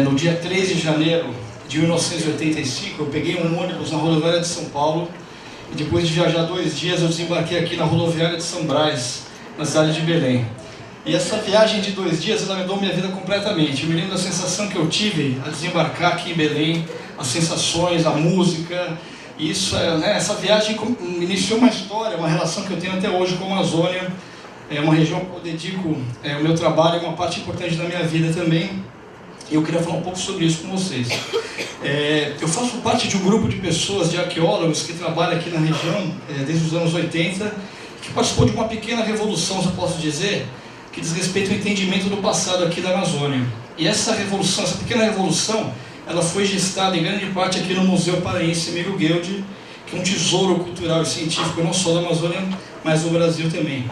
No dia 3 de janeiro de 1985, eu peguei um ônibus na rodoviária de São Paulo e depois de viajar 2 dias eu desembarquei aqui na rodoviária de São Brás, na cidade de Belém. E essa viagem de 2 dias, ela mudou minha vida completamente. Eu me lembro da sensação que eu tive ao desembarcar aqui em Belém, as sensações, a música. E isso, essa viagem iniciou uma história, uma relação que eu tenho até hoje com a Amazônia. É uma região que eu dedico o meu trabalho, é uma parte importante da minha vida também. E eu queria falar um pouco sobre isso com vocês. Eu faço parte de um grupo de pessoas, de arqueólogos, que trabalham aqui na região desde os anos 80, que participou de uma pequena revolução, se eu posso dizer, que diz respeito ao entendimento do passado aqui da Amazônia. E essa revolução, essa pequena revolução, ela foi gestada em grande parte aqui no Museu Paraense Emílio Guild, que é um tesouro cultural e científico não só da Amazônia, mas do Brasil também.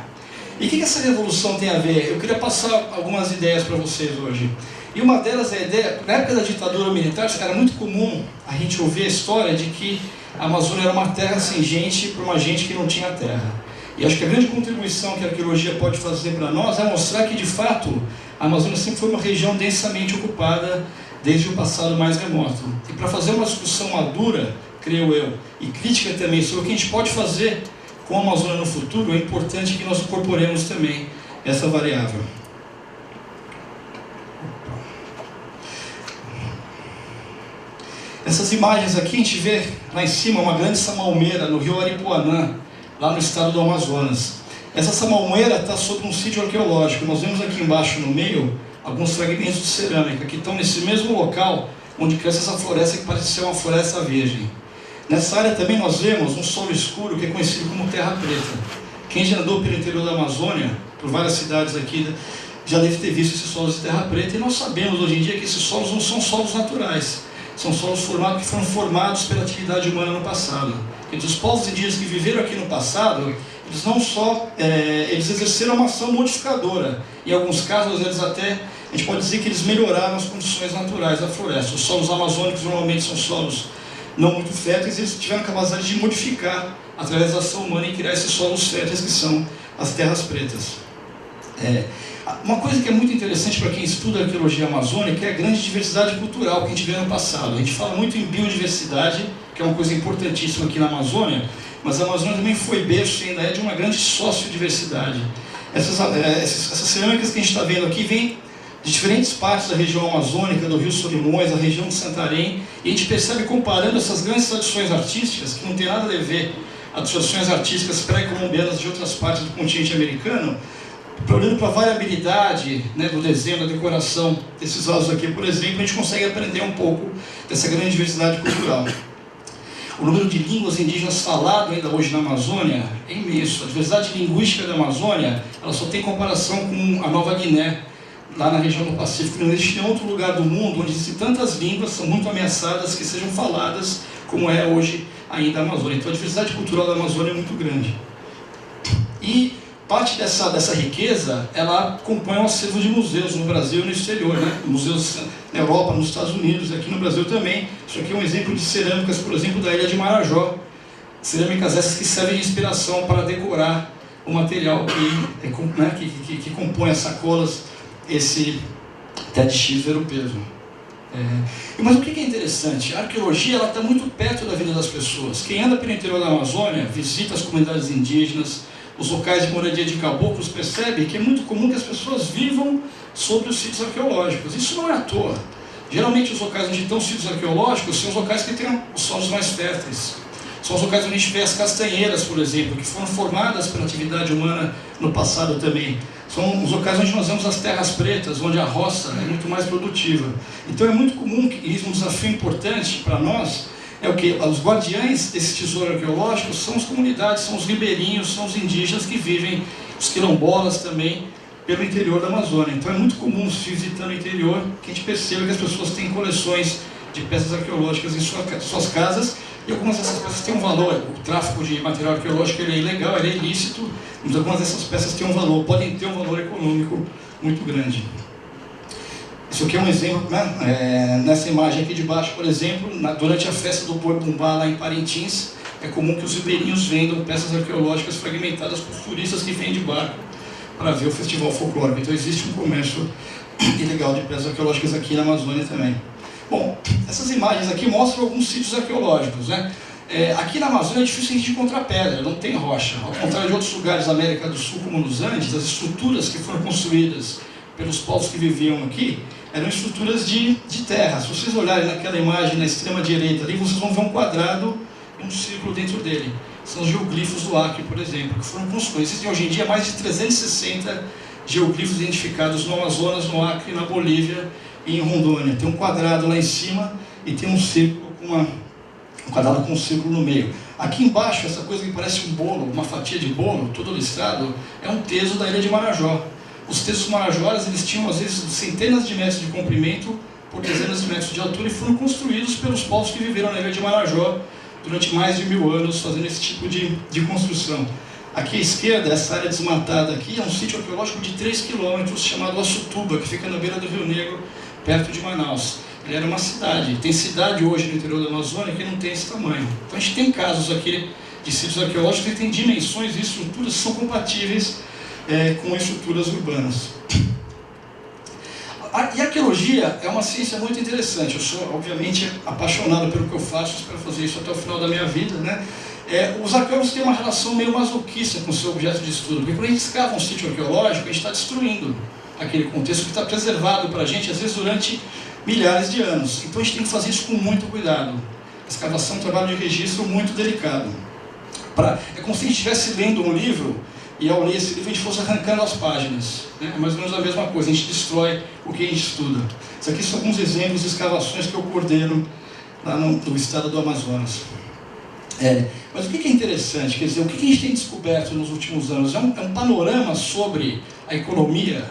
E o que essa revolução tem a ver? Eu queria passar algumas ideias para vocês hoje. E uma delas é a ideia, na época da ditadura militar, era muito comum a gente ouvir a história de que a Amazônia era uma terra sem gente para uma gente que não tinha terra. E acho que a grande contribuição que a arqueologia pode fazer para nós é mostrar que, de fato, a Amazônia sempre foi uma região densamente ocupada desde o passado mais remoto. E para fazer uma discussão madura, creio eu, e crítica também sobre o que a gente pode fazer com a Amazônia no futuro, é importante que nós incorporemos também essa variável. Essas imagens aqui, a gente vê lá em cima uma grande samalmeira no rio Aripuanã, lá no estado do Amazonas. Essa samalmeira está sobre um sítio arqueológico. Nós vemos aqui embaixo no meio alguns fragmentos de cerâmica que estão nesse mesmo local onde cresce essa floresta que parece ser uma floresta virgem. Nessa área também nós vemos um solo escuro que é conhecido como terra preta. Quem já andou pelo interior da Amazônia, por várias cidades aqui, já deve ter visto esses solos de terra preta, e nós sabemos hoje em dia que esses solos não são solos naturais, são solos que foram formados pela atividade humana no passado. Então, os povos indígenas que viveram aqui no passado, eles não só eles exerceram uma ação modificadora. Em alguns casos, a gente pode dizer que eles melhoraram as condições naturais da floresta. Os solos amazônicos normalmente são solos não muito férteis, e eles tiveram a capacidade de modificar através da ação humana e criar esses solos férteis que são as terras pretas. Uma coisa que é muito interessante para quem estuda a arqueologia amazônica é a grande diversidade cultural que a gente vê no passado. A gente fala muito em biodiversidade, que é uma coisa importantíssima aqui na Amazônia, mas a Amazônia também foi berço e ainda é de uma grande sociodiversidade. Essas cerâmicas que a gente está vendo aqui vêm de diferentes partes da região amazônica, do Rio Solimões, da região de Santarém, e a gente percebe, comparando essas grandes tradições artísticas, que não tem nada a ver a tradições artísticas pré-colombianas de outras partes do continente americano, olhando para a variabilidade do desenho, da decoração desses vasos aqui, por exemplo, a gente consegue aprender um pouco dessa grande diversidade cultural. O número de línguas indígenas falado ainda hoje na Amazônia é imenso. A diversidade linguística da Amazônia, ela só tem comparação com a Nova Guiné, lá na região do Pacífico. Não existe nenhum outro lugar do mundo onde existem tantas línguas, são muito ameaçadas, que sejam faladas como é hoje ainda a Amazônia. Então a diversidade cultural da Amazônia é muito grande. E parte dessa riqueza, ela compõe um acervo de museus no Brasil e no exterior, museus na Europa, nos Estados Unidos, aqui no Brasil também. Isso aqui é um exemplo de cerâmicas, por exemplo, da ilha de Marajó. Cerâmicas essas que servem de inspiração para decorar o material que compõe as sacolas, esse TEDx europeu. Mas o que é interessante? A arqueologia está muito perto da vida das pessoas. Quem anda pelo interior da Amazônia, visita as comunidades indígenas, os locais de moradia de caboclos, percebe que é muito comum que as pessoas vivam sobre os sítios arqueológicos. Isso não é à toa. Geralmente os locais onde estão os sítios arqueológicos são os locais que têm os solos mais férteis. São os locais onde a gente vê as castanheiras, por exemplo, que foram formadas pela atividade humana no passado também. São os locais onde nós vemos as terras pretas, onde a roça é muito mais produtiva. Então é muito comum, e isso é um desafio importante para nós, é o que? Os guardiães desse tesouro arqueológico são as comunidades, são os ribeirinhos, são os indígenas que vivem, os quilombolas também, pelo interior da Amazônia. Então é muito comum, visitando o interior, que a gente perceba que as pessoas têm coleções de peças arqueológicas em suas casas, e algumas dessas peças têm um valor. O tráfico de material arqueológico ele é ilegal, ele é ilícito, mas algumas dessas peças têm um valor, podem ter um valor econômico muito grande. Isso aqui é um exemplo, nessa imagem aqui de baixo, por exemplo, durante a festa do Boi Bumbá lá em Parintins, é comum que os ribeirinhos vendam peças arqueológicas fragmentadas para os turistas que vêm de barco para ver o festival folclórico. Então existe um comércio e legal de pedras arqueológicas aqui na Amazônia também. Bom, essas imagens aqui mostram alguns sítios arqueológicos, né? Aqui na Amazônia é difícil a gente encontrar pedra, não tem rocha. Ao contrário de outros lugares da América do Sul, como nos Andes, as estruturas que foram construídas pelos povos que viviam aqui eram estruturas de terra. Se vocês olharem naquela imagem na extrema direita ali, vocês vão ver um quadrado e um círculo dentro dele. São os geoglifos do Acre, por exemplo, que foram construídos. Existem hoje em dia mais de 360 geoglifos identificados no Amazonas, no Acre, na Bolívia e em Rondônia. Tem um quadrado lá em cima e tem um círculo com um quadrado com um círculo no meio. Aqui embaixo, essa coisa que parece um bolo, uma fatia de bolo, todo listrado, é um teso da ilha de Marajó. Os tesos marajoaras, eles tinham às vezes centenas de metros de comprimento por dezenas de metros de altura e foram construídos pelos povos que viveram na ilha de Marajó durante mais de 1000 anos, fazendo esse tipo de construção. Aqui à esquerda, essa área desmatada aqui, é um sítio arqueológico de 3 quilômetros chamado Açutuba, que fica na beira do Rio Negro, perto de Manaus. Ele era uma cidade. Tem cidade hoje no interior da Amazônia que não tem esse tamanho. Então a gente tem casos aqui de sítios arqueológicos que têm dimensões e estruturas que são compatíveis com estruturas urbanas. E a arqueologia é uma ciência muito interessante. Eu sou, obviamente, apaixonado pelo que eu faço, espero fazer isso até o final da minha vida, né? Os arqueólogos têm uma relação meio masoquista com o seu objeto de estudo, porque quando a gente escava um sítio arqueológico, a gente está destruindo aquele contexto que está preservado para a gente, às vezes durante milhares de anos. Então a gente tem que fazer isso com muito cuidado. A escavação é um trabalho de registro muito delicado. É como se a gente estivesse lendo um livro e ao ler esse livro a gente fosse arrancando as páginas, né? É mais ou menos a mesma coisa, a gente destrói o que a gente estuda. Isso aqui são alguns exemplos de escavações que eu coordeno lá no estado do Amazonas. Mas o que é interessante, quer dizer, o que a gente tem descoberto nos últimos anos é um panorama sobre a economia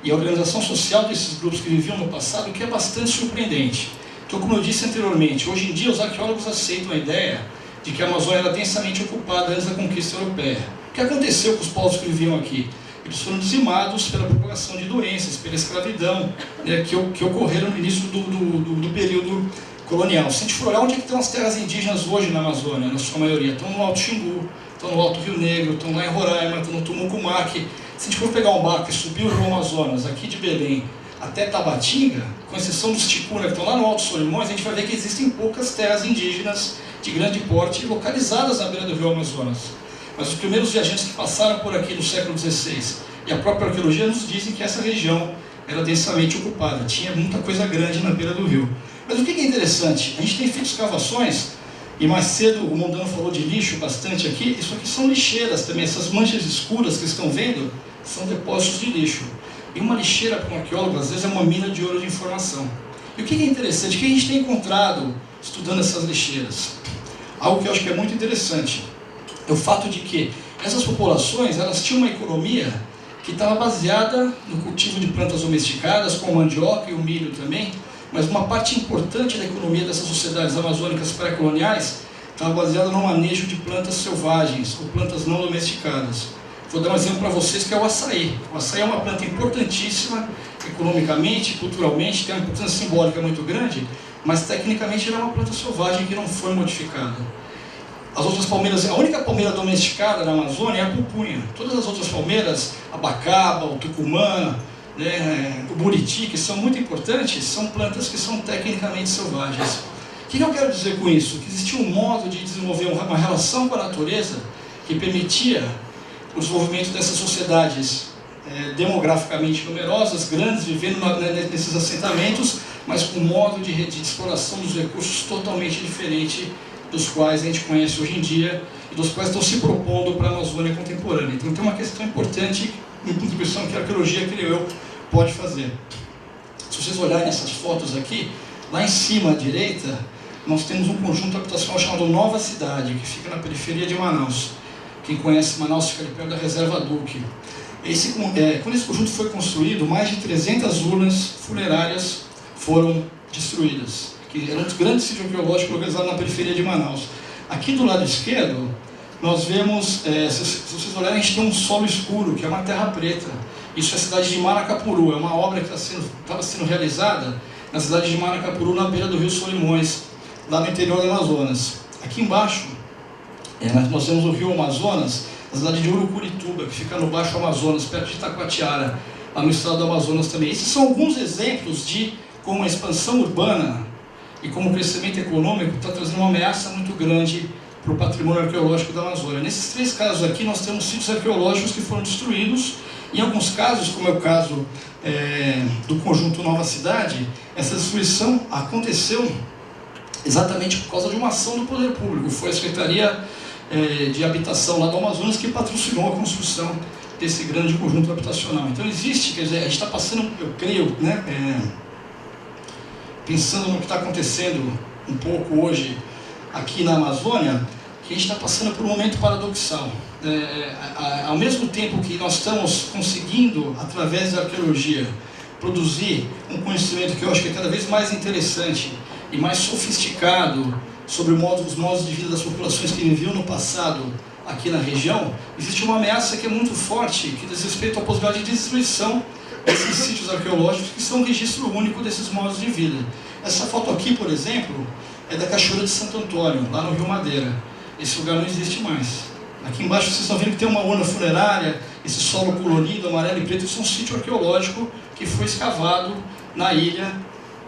e a organização social desses grupos que viviam no passado que é bastante surpreendente. Então, como eu disse anteriormente, hoje em dia os arqueólogos aceitam a ideia de que a Amazônia era densamente ocupada antes da conquista europeia. O que aconteceu com os povos que viviam aqui? Eles foram dizimados pela propagação de doenças, pela escravidão, né, que ocorreram no início do período colonial. Se a gente for olhar onde é que estão as terras indígenas hoje na Amazônia, na sua maioria, estão no Alto Xingu, estão no Alto Rio Negro, estão lá em Roraima, estão no Tumucumaque. Se a gente for pegar um barco e subir o Rio Amazonas, aqui de Belém até Tabatinga, com exceção dos Ticuna, que estão lá no Alto Solimões, a gente vai ver que existem poucas terras indígenas de grande porte localizadas na beira do Rio Amazonas. Mas os primeiros viajantes que passaram por aqui no século XVI e a própria arqueologia nos dizem que essa região era densamente ocupada, tinha muita coisa grande na beira do rio. Mas o que é interessante? A gente tem feito escavações, e mais cedo o Mondano falou de lixo bastante aqui, isso aqui são lixeiras também, essas manchas escuras que vocês estão vendo são depósitos de lixo. E uma lixeira para um arqueólogo às vezes é uma mina de ouro de informação. E o que é interessante? O que a gente tem encontrado estudando essas lixeiras? Algo que eu acho que é muito interessante é o fato de que essas populações elas tinham uma economia que estava baseada no cultivo de plantas domesticadas, como a mandioca e o milho também, mas uma parte importante da economia dessas sociedades amazônicas pré-coloniais estava baseada no manejo de plantas selvagens ou plantas não domesticadas. Vou dar um exemplo para vocês que é o açaí. O açaí é uma planta importantíssima economicamente, culturalmente, tem uma importância simbólica muito grande, mas tecnicamente ela é uma planta selvagem que não foi modificada. As outras palmeiras, a única palmeira domesticada na Amazônia é a pupunha. Todas as outras palmeiras, a bacaba, o tucumã, né, o buriti, que são muito importantes, são plantas que são tecnicamente selvagens. O que eu quero dizer com isso? Que existia um modo de desenvolver uma relação com a natureza que permitia o desenvolvimento dessas sociedades demograficamente numerosas, grandes, vivendo nesses assentamentos, mas com um modo de exploração dos recursos totalmente diferente dos quais a gente conhece hoje em dia e dos quais estão se propondo para a Amazônia contemporânea. Então tem uma questão importante de contribuição que a arqueologia, creio eu, pode fazer. Se vocês olharem essas fotos aqui, lá em cima à direita, nós temos um conjunto habitacional chamado Nova Cidade, que fica na periferia de Manaus. Quem conhece Manaus fica ali perto da Reserva Duque. Quando esse conjunto foi construído, mais de 300 urnas funerárias foram destruídas, que eram um grande sítio arqueológico localizado na periferia de Manaus. Aqui do lado esquerdo, nós vemos, se vocês olharem, a gente tem um solo escuro, que é uma terra preta. Isso é a cidade de Maracapuru, é uma obra que estava sendo realizada na cidade de Maracapuru, na beira do rio Solimões, lá no interior do Amazonas. Aqui embaixo, nós temos o rio Amazonas, a cidade de Urucurituba, que fica no Baixo Amazonas, perto de Itacoatiara. lá no estado do Amazonas também. Esses são alguns exemplos de como a expansão urbana e como o crescimento econômico está trazendo uma ameaça muito grande para o patrimônio arqueológico da Amazônia. Nesses 3 casos aqui, nós temos sítios arqueológicos que foram destruídos. Em alguns casos, como é o caso do conjunto Nova Cidade, essa destruição aconteceu exatamente por causa de uma ação do poder público. Foi a Secretaria de Habitação lá do Amazonas que patrocinou a construção desse grande conjunto habitacional. Então existe, quer dizer, a gente está passando, eu creio, pensando no que está acontecendo um pouco hoje aqui na Amazônia, que a gente está passando por um momento paradoxal. Ao mesmo tempo que nós estamos conseguindo, através da arqueologia, produzir um conhecimento que eu acho que é cada vez mais interessante e mais sofisticado sobre os modos de vida das populações que viviam no passado aqui na região, existe uma ameaça que é muito forte, que diz respeito à possibilidade de destruição desses sítios arqueológicos que são um registro único desses modos de vida. Essa foto aqui, por exemplo, é da Cachoeira de Santo Antônio, lá no Rio Madeira. Esse lugar não existe mais. Aqui embaixo vocês estão vendo que tem uma urna funerária, esse solo colorido, amarelo e preto. Isso é um sítio arqueológico que foi escavado na ilha,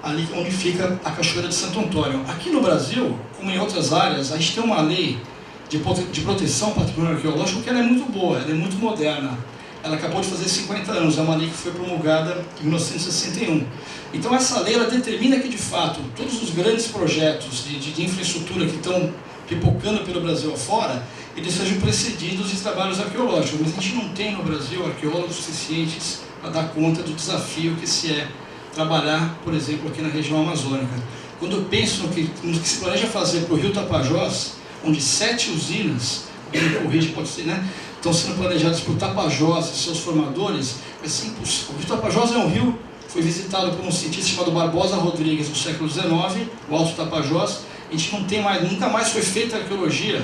ali onde fica a Cachoeira de Santo Antônio. Aqui no Brasil, como em outras áreas, a gente tem uma lei de proteção ao patrimônio arqueológico que ela é muito boa, ela é muito moderna. Ela acabou de fazer 50 anos, é uma lei que foi promulgada em 1961. Então essa lei ela determina que, de fato, todos os grandes projetos de infraestrutura que estão pipocando pelo Brasil afora, eles sejam precedidos de trabalhos arqueológicos. Mas a gente não tem no Brasil arqueólogos suficientes para dar conta do desafio que se é trabalhar, por exemplo, aqui na região amazônica. Quando eu penso no que se planeja fazer para o Rio Tapajós, onde 7 usinas, o Rio pode ser, estão sendo planejadas por Tapajós e seus formadores, vai ser impossível. O Rio Tapajós é um rio, foi visitado por um cientista chamado Barbosa Rodrigues no século XIX, o Alto Tapajós. A gente não tem mais, nunca mais foi feita arqueologia,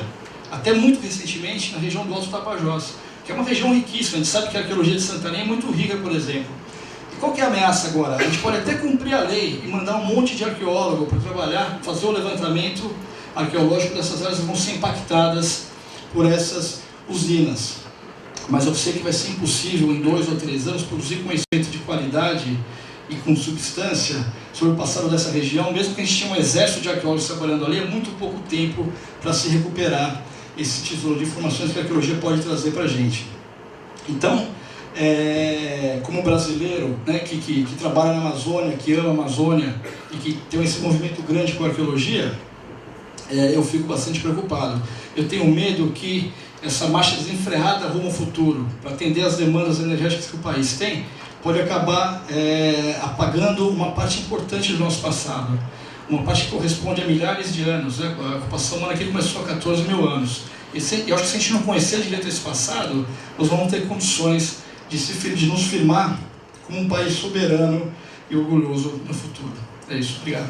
até muito recentemente, na região do Alto Tapajós, que é uma região riquíssima. A gente sabe que a arqueologia de Santarém é muito rica, por exemplo. E qual que é a ameaça agora? A gente pode até cumprir a lei e mandar um monte de arqueólogo para trabalhar, fazer o levantamento arqueológico dessas áreas que vão ser impactadas por essas usinas. Mas eu sei que vai ser impossível, em 2 ou 3 anos, produzir conhecimento de qualidade e com substância sobre o passado dessa região. Mesmo que a gente tenha um exército de arqueólogos trabalhando ali, é muito pouco tempo para se recuperar esse tesouro de informações que a arqueologia pode trazer para a gente. Então, como brasileiro, que trabalha na Amazônia, que ama a Amazônia e que tem esse movimento grande com a arqueologia, eu fico bastante preocupado. Eu tenho medo que essa marcha desenfreada rumo ao futuro, para atender às demandas energéticas que o país tem, pode acabar apagando uma parte importante do nosso passado. Uma parte que corresponde a milhares de anos. A ocupação humana aqui começou há 14 mil anos. Eu acho que se a gente não conhecer direito esse passado, nós vamos ter condições de nos firmar como um país soberano e orgulhoso no futuro. É isso. Obrigado.